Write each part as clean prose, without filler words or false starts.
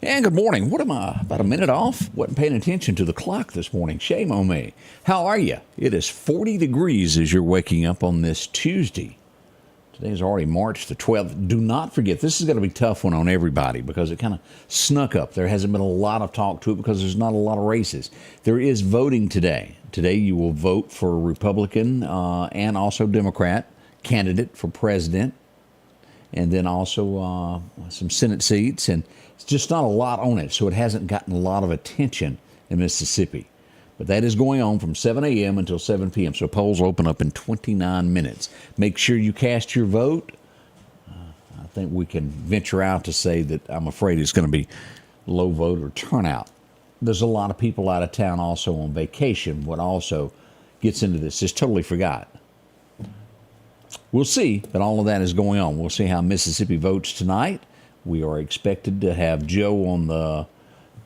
And good morning. What am I, about a minute off? Wasn't paying attention to the clock this morning. Shame on me. How are you? It is 40 degrees as you're waking up on this Tuesday. Today is already March the 12th. Do not forget, this is going to be a tough one on everybody because it kind of snuck up. There hasn't been a lot of talk to it because there's not a lot of races. There is voting today. Today you will vote for a Republican and also Democrat candidate for president, and then also some Senate seats, and it's just not a lot on it, so it hasn't gotten a lot of attention in Mississippi. But that is going on from 7 a.m. until 7 p.m., so polls will open up in 29 minutes. Make sure you cast your vote. I think we can venture out to say that I'm afraid it's going to be low voter turnout. There's a lot of people out of town also on vacation, what also gets into this. Just totally forgot. We'll see that all of that is going on. We'll see how Mississippi votes tonight. We are expected to have Joe on the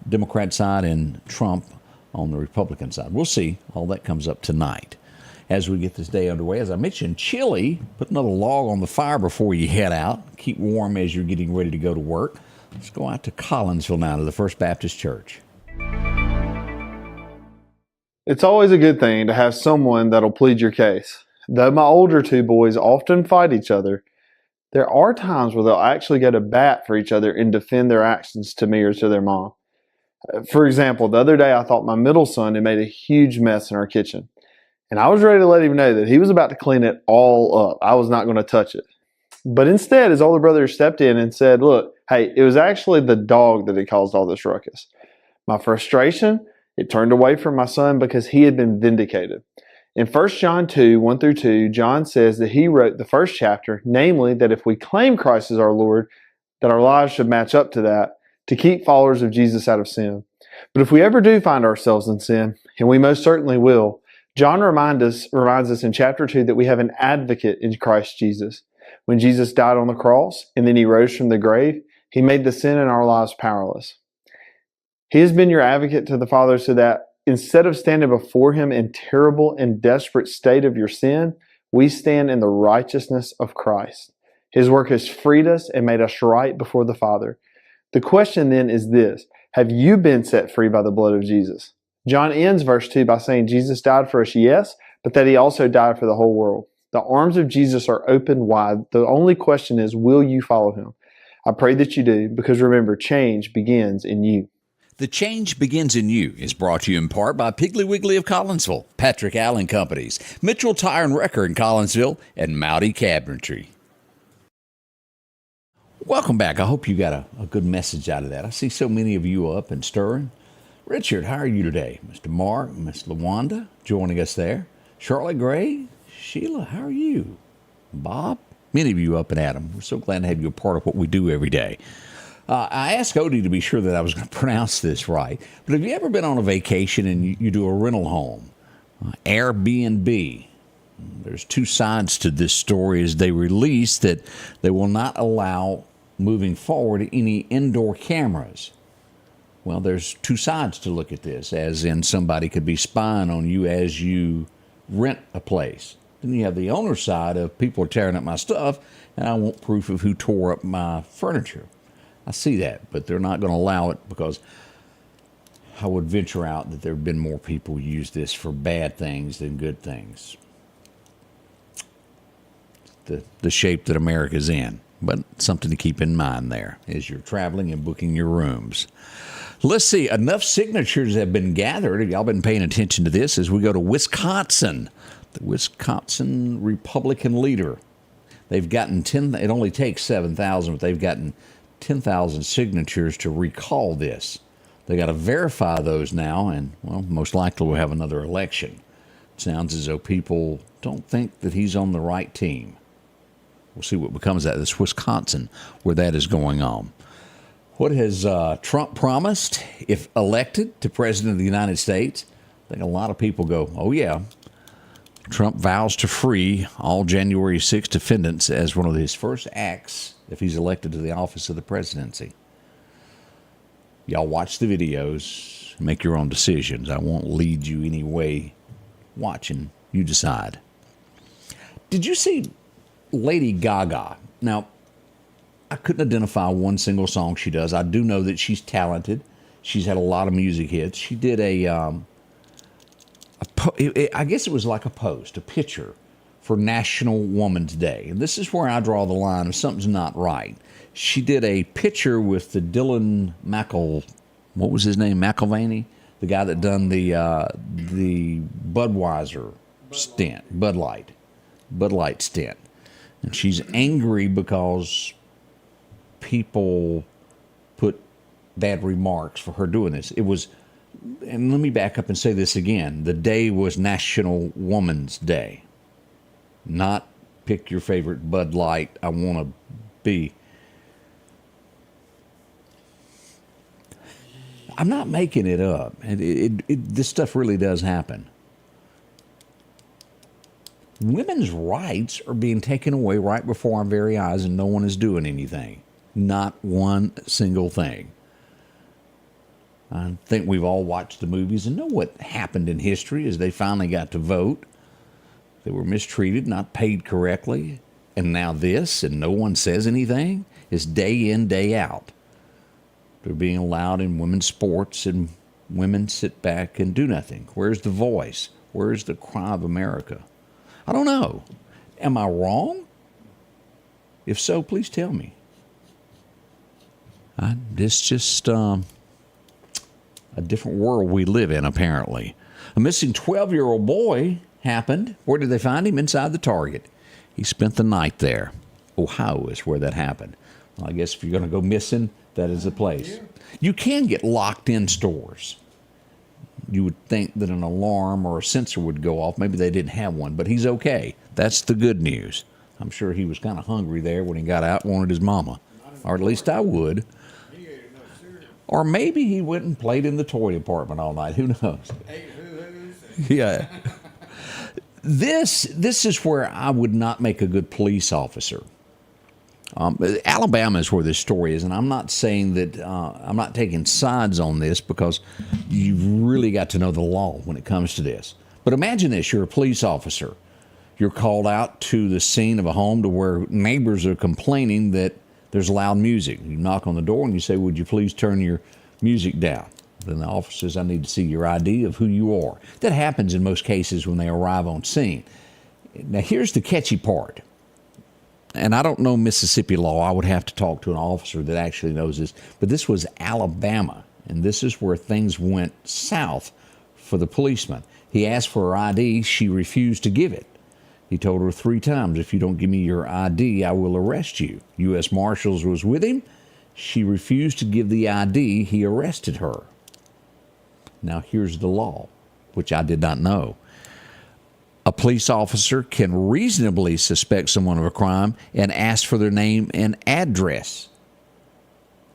Democrat side and Trump on the Republican side. We'll see. All that comes up tonight as we get this day underway. As I mentioned, chilly. Put another log on the fire before you head out. Keep warm as you're getting ready to go to work. Let's go out to Collinsville now, to the First Baptist Church. It's always a good thing to have someone that'll plead your case. Though my older two boys often fight each other, there are times where they'll actually go to bat for each other and defend their actions to me or to their mom. For example, the other day I thought my middle son had made a huge mess in our kitchen, and I was ready to let him know that he was about to clean it all up. I was not going to touch it. But instead, his older brother stepped in and said, "Look, hey, it was actually the dog that had caused all this ruckus." My frustration, it turned away from my son because he had been vindicated. In 1 John 2, 1 through 2, John says that he wrote the first chapter, namely that if we claim Christ as our Lord, that our lives should match up to that, to keep followers of Jesus out of sin. But if we ever do find ourselves in sin, and we most certainly will, John reminds us in chapter 2 that we have an advocate in Christ Jesus. When Jesus died on the cross, and then he rose from the grave, he made the sin in our lives powerless. He has been your advocate to the Father so that instead of standing before him in terrible and desperate state of your sin, we stand in the righteousness of Christ. His work has freed us and made us right before the Father. The question then is this: have you been set free by the blood of Jesus? John ends verse 2 by saying Jesus died for us, yes, but that he also died for the whole world. The arms of Jesus are open wide. The only question is, will you follow him? I pray that you do, because remember, change begins in you. The Change Begins in You is brought to you in part by Piggly Wiggly of Collinsville, Patrick Allen Companies, Mitchell Tire and Wrecker in Collinsville, and Mowdy Cabinetry. Welcome back. I hope you got a good message out of that. I see so many of you up and stirring. Richard, how are you today? Mr. Mark, Miss LaWanda joining us there. Charlotte Gray, Sheila, how are you? Bob, many of you up and at 'em. We're so glad to have you a part of what we do every day. I asked Odie to be sure that I was going to pronounce this right, but have you ever been on a vacation and you do a rental home, Airbnb? There's two sides to this story as they release that they will not allow, moving forward, any indoor cameras. Well, there's two sides to look at this, as in somebody could be spying on you as you rent a place. Then you have the owner side of people are tearing up my stuff, and I want proof of who tore up my furniture. I see that, but they're not going to allow it because I would venture out that there have been more people use this for bad things than good things. The shape that America's in, but something to keep in mind there as you're traveling and booking your rooms. Let's see, enough signatures have been gathered. Have y'all been paying attention to this as we go to Wisconsin? The Wisconsin Republican leader. They've gotten 10, it only takes 7,000, but they've gotten 10,000 signatures to recall this. They got to verify those now, and, well, most likely we'll have another election. It sounds as though people don't think that he's on the right team. We'll see what becomes of that. This Wisconsin, where that is going on. What has Trump promised if elected to President of the United States? I think a lot of people go, oh, yeah. Trump vows to free all January 6 defendants as one of his first acts if he's elected to the office of the presidency. Y'all watch the videos, make your own decisions. I won't lead you any way watching. You decide. Did you see Lady Gaga? Now, I couldn't identify one single song she does. I do know that she's talented. She's had a lot of music hits. She did I guess it was like a picture for National Women's Day. And this is where I draw the line if something's not right. She did a picture with the Dylan what was his name? McIlvaney? The guy that done the Budweiser stint, Bud Light stint. And she's angry because people put bad remarks for her doing this. It was, and let me back up and say this again. The day was National Woman's Day, not pick your favorite Bud Light. I want to be. I'm not making it up. This stuff really does happen. Women's rights are being taken away right before our very eyes, and no one is doing anything. Not one single thing. I think we've all watched the movies and know what happened in history as they finally got to vote. They were mistreated, not paid correctly, and now this, and no one says anything. It's day in, day out. They're being allowed in women's sports, and women sit back and do nothing. Where's the voice? Where's the cry of America? I don't know. Am I wrong? If so, please tell me. It's just a different world we live in, apparently. A missing 12-year-old boy happened. Where did they find him? Inside the Target. He spent the night there. Ohio is where that happened. Well, I guess if you're going to go missing, that is the place. You can get locked in stores. You would think that an alarm or a sensor would go off. Maybe they didn't have one, but he's okay. That's the good news. I'm sure he was kind of hungry there when he got out and wanted his mama. Or at least I would. Or maybe he went and played in the toy department all night. Who knows? Yeah. This is where I would not make a good police officer. Alabama is where this story is, and I'm not saying that I'm not taking sides on this because you've really got to know the law when it comes to this. But imagine this, you're a police officer. You're called out to the scene of a home to where neighbors are complaining that there's loud music. You knock on the door and you say, would you please turn your music down? Then the officer says, I need to see your ID of who you are. That happens in most cases when they arrive on scene. Now here's the catchy part. And I don't know Mississippi law. I would have to talk to an officer that actually knows this. But this was Alabama, and this is where things went south for the policeman. He asked for her ID. She refused to give it. He told her 3 times, if you don't give me your ID, I will arrest you. U.S. Marshals was with him. She refused to give the ID. He arrested her. Now here's the law, which I did not know. A police officer can reasonably suspect someone of a crime and ask for their name and address.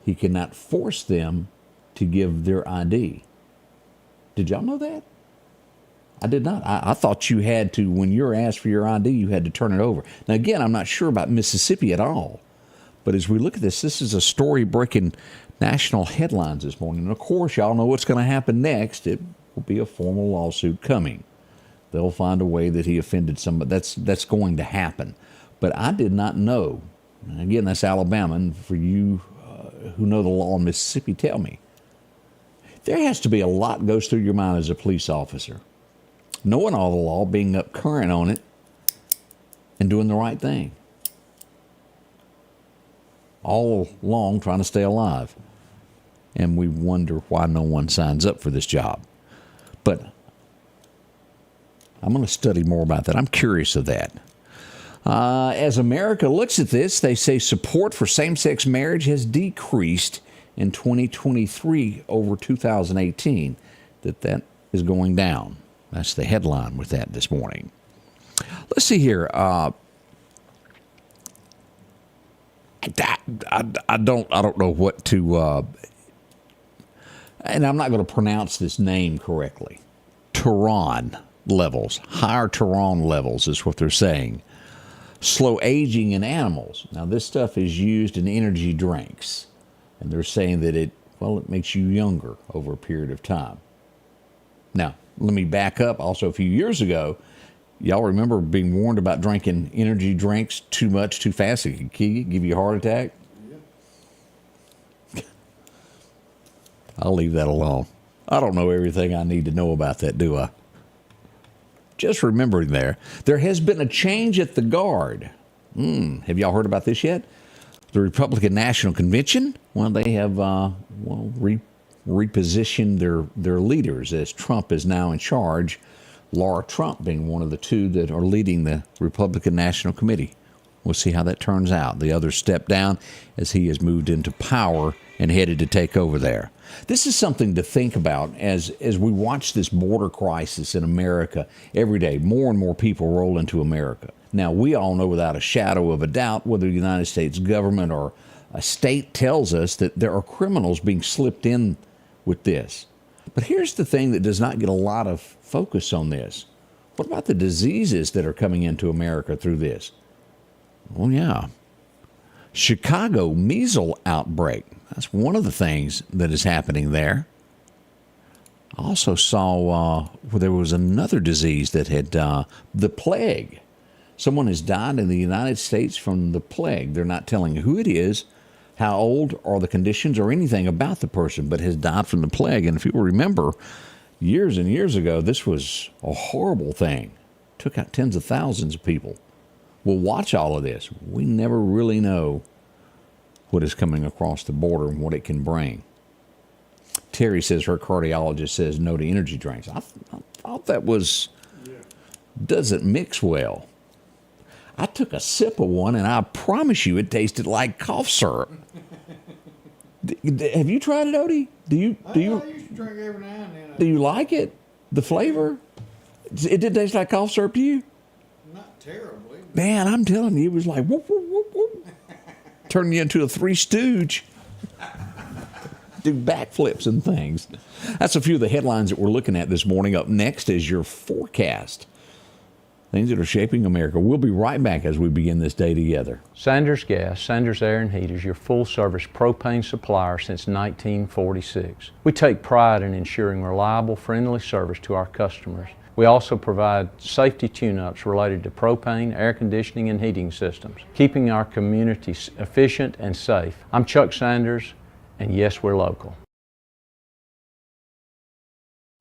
He cannot force them to give their ID. Did y'all know that? I did not. I thought you had to, when you're asked for your ID, you had to turn it over. Now, again, I'm not sure about Mississippi at all. But as we look at this is a story breaking national headlines this morning. And, of course, y'all know what's going to happen next. It will be a formal lawsuit coming. They'll find a way that he offended somebody. That's going to happen. But I did not know. And again, that's Alabama. And for you who know the law in Mississippi, tell me. There has to be a lot goes through your mind as a police officer. Knowing all the law, being up current on it, and doing the right thing. All along trying to stay alive. And we wonder why no one signs up for this job. But I'm going to study more about that. I'm curious of that. As America looks at this, they say support for same-sex marriage has decreased in 2023 over 2018, that is going down. That's the headline with that this morning. Let's see here. I don't know what to, and I'm not going to pronounce this name correctly. Tehran levels, higher Tehran levels is what they're saying. Slow aging in animals. Now this stuff is used in energy drinks, and they're saying that it makes you younger over a period of time. Now, let me back up. Also, a few years ago, y'all remember being warned about drinking energy drinks too much, too fast. It could kill you, give you a heart attack. I'll leave that alone. I don't know everything I need to know about that, do I? Just remembering there has been a change at the Guard. Have y'all heard about this yet? The Republican National Convention, well, they have repositioned their leaders as Trump is now in charge, Laura Trump being one of the two that are leading the Republican National Committee. We'll see how that turns out. The others stepped down as he has moved into power and headed to take over there. This is something to think about as we watch this border crisis in America every day. More and more people roll into America. Now, we all know without a shadow of a doubt whether the United States government or a state tells us that there are criminals being slipped in with this. But here's the thing that does not get a lot of focus on this. What about the diseases that are coming into America through this? Oh, yeah. Chicago measles outbreak. That's one of the things that is happening there. I also saw where there was another disease that had the plague. Someone has died in the United States from the plague. They're not telling who it is, how old, or the conditions, or anything about the person, but has died from the plague. And if you remember, years and years ago, this was a horrible thing. Took out tens of thousands of people. We'll watch all of this. We never really know what is coming across the border and what it can bring. Terry says her cardiologist says no to energy drinks. I thought that was, doesn't mix well. I took a sip of one, and I promise you it tasted like cough syrup. Have you tried it, Odie? I used to drink every now and then. Do you like it? The flavor? It did taste like cough syrup to you? Not terribly. Man, I'm telling you, it was like whoop, whoop, whoop, whoop. Turning you into a Three Stooge. Do backflips and things. That's a few of the headlines that we're looking at this morning. Up next is your forecast. Things that are shaping America. We'll be right back as we begin this day together. Sanders Gas, Sanders Air and Heat is your full-service propane supplier since 1946. We take pride in ensuring reliable, friendly service to our customers. We also provide safety tune-ups related to propane, air conditioning, and heating systems, keeping our community efficient and safe. I'm Chuck Sanders, and yes, we're local.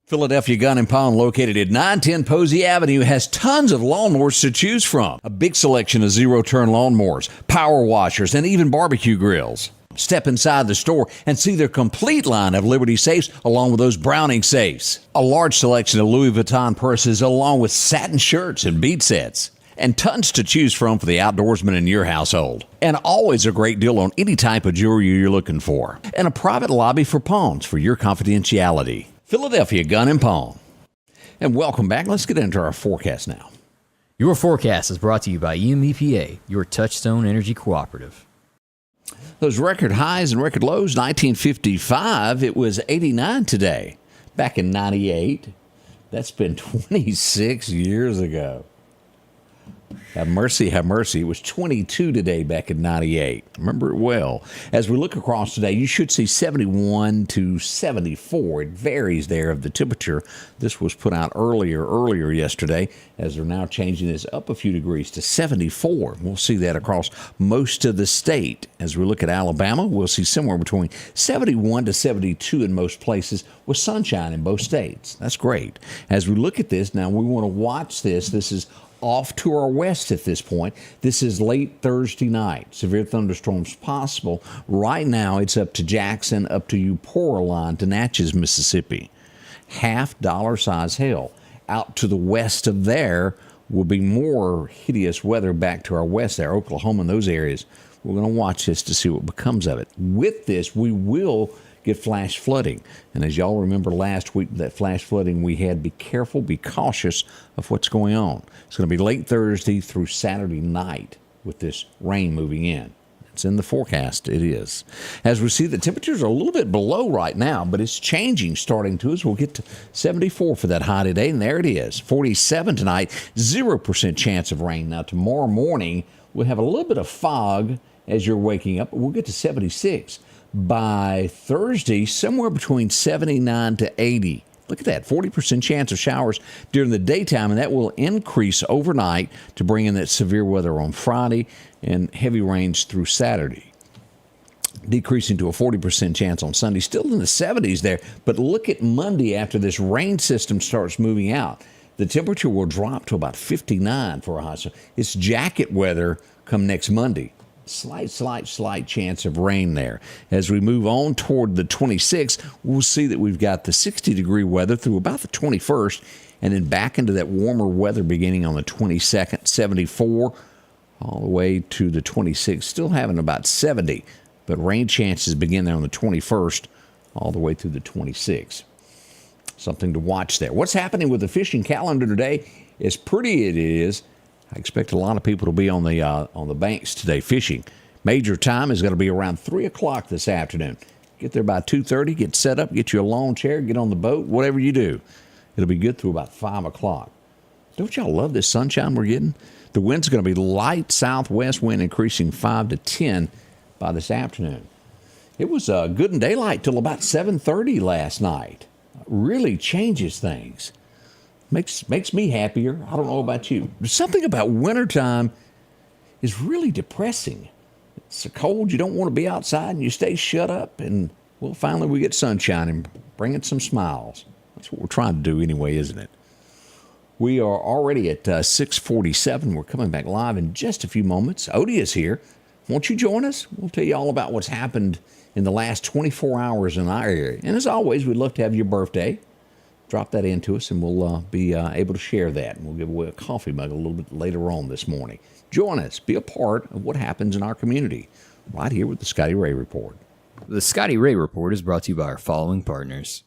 Philadelphia Gun and Pawn, located at 910 Posey Avenue, has tons of lawnmowers to choose from. A big selection of zero-turn lawnmowers, power washers, and even barbecue grills. Step inside the store and see their complete line of Liberty safes along with those Browning safes. A large selection of Louis Vuitton purses along with satin shirts and bead sets. And tons to choose from for the outdoorsman in your household. And always a great deal on any type of jewelry you're looking for. And a private lobby for pawns for your confidentiality. Philadelphia Gun and Pawn. And welcome back. Let's get into our forecast now. Your forecast is brought to you by EMEPA, your Touchstone Energy Cooperative. Those record highs and record lows, 1955, it was 89 today. Back in 98, that's been 26 years ago. Have mercy, have mercy. It was 22 today back in 98. Remember it well. As we look across today, you should see 71 to 74. It varies there of the temperature. This was put out earlier yesterday, as they're now changing this up a few degrees to 74. We'll see that across most of the state. As we look at Alabama, we'll see somewhere between 71 to 72 in most places with sunshine in both states. That's great. As we look at this, now we want to watch this. This is off to our west at this point. This is late Thursday night. Severe thunderstorms possible. Right now, it's up to Jackson, up to Eupora line to Natchez, Mississippi. Half dollar size hail. Out to the west of there will be more hideous weather back to our west there, Oklahoma and those areas. We're going to watch this to see what becomes of it. With this, we will get flash flooding. And as y'all remember last week, that flash flooding we had, be careful, be cautious of what's going on. It's going to be late Thursday through Saturday night with this rain moving in. It's in the forecast. It is. As we see, the temperatures are a little bit below right now, but it's changing starting to as we'll get to 74 for that high today, and there it is. 47 tonight, 0% chance of rain. Now, tomorrow morning, we'll have a little bit of fog as you're waking up. We'll get to 76. By Thursday, somewhere between 79 to 80. Look at that, 40% chance of showers during the daytime, and that will increase overnight to bring in that severe weather on Friday and heavy rains through Saturday. decreasing to a 40% chance on Sunday. Still in the 70s there, but look at Monday after this rain system starts moving out. The temperature will drop to about 59 for a high. So it's jacket weather come next Monday. Slight chance of rain there. As we move on toward the 26th, we'll see that we've got the 60-degree weather through about the 21st, and then back into that warmer weather beginning on the 22nd, 74, all the way to the 26th, still having about 70, but rain chances begin there on the 21st, all the way through the 26th. Something to watch there. What's happening with the fishing calendar today? As pretty it is, I expect a lot of people to be on the banks today fishing. Major time is going to be around 3 o'clock this afternoon. Get there by 2:30, get set up, get you a lawn chair, get on the boat, whatever you do. It'll be good through about 5 o'clock. Don't y'all love this sunshine we're getting? The wind's going to be light southwest wind, increasing 5 to 10 by this afternoon. It was good in daylight till about 7:30 last night. Really changes things. Makes me happier. I don't know about you. There's something about wintertime is really depressing. It's so cold, you don't want to be outside, and you stay shut up, and, well, finally we get sunshine and bringing some smiles. That's what we're trying to do anyway, isn't it? We are already at 6:47. We're coming back live in just a few moments. Odie is here. Won't you join us? We'll tell you all about what's happened in the last 24 hours in our area. And as always, we'd love to have your birthday. Drop that into us, and we'll be able to share that. And we'll give away a coffee mug a little bit later on this morning. Join us. Be a part of what happens in our community right here with the Scotty Ray Report. The Scotty Ray Report is brought to you by our following partners.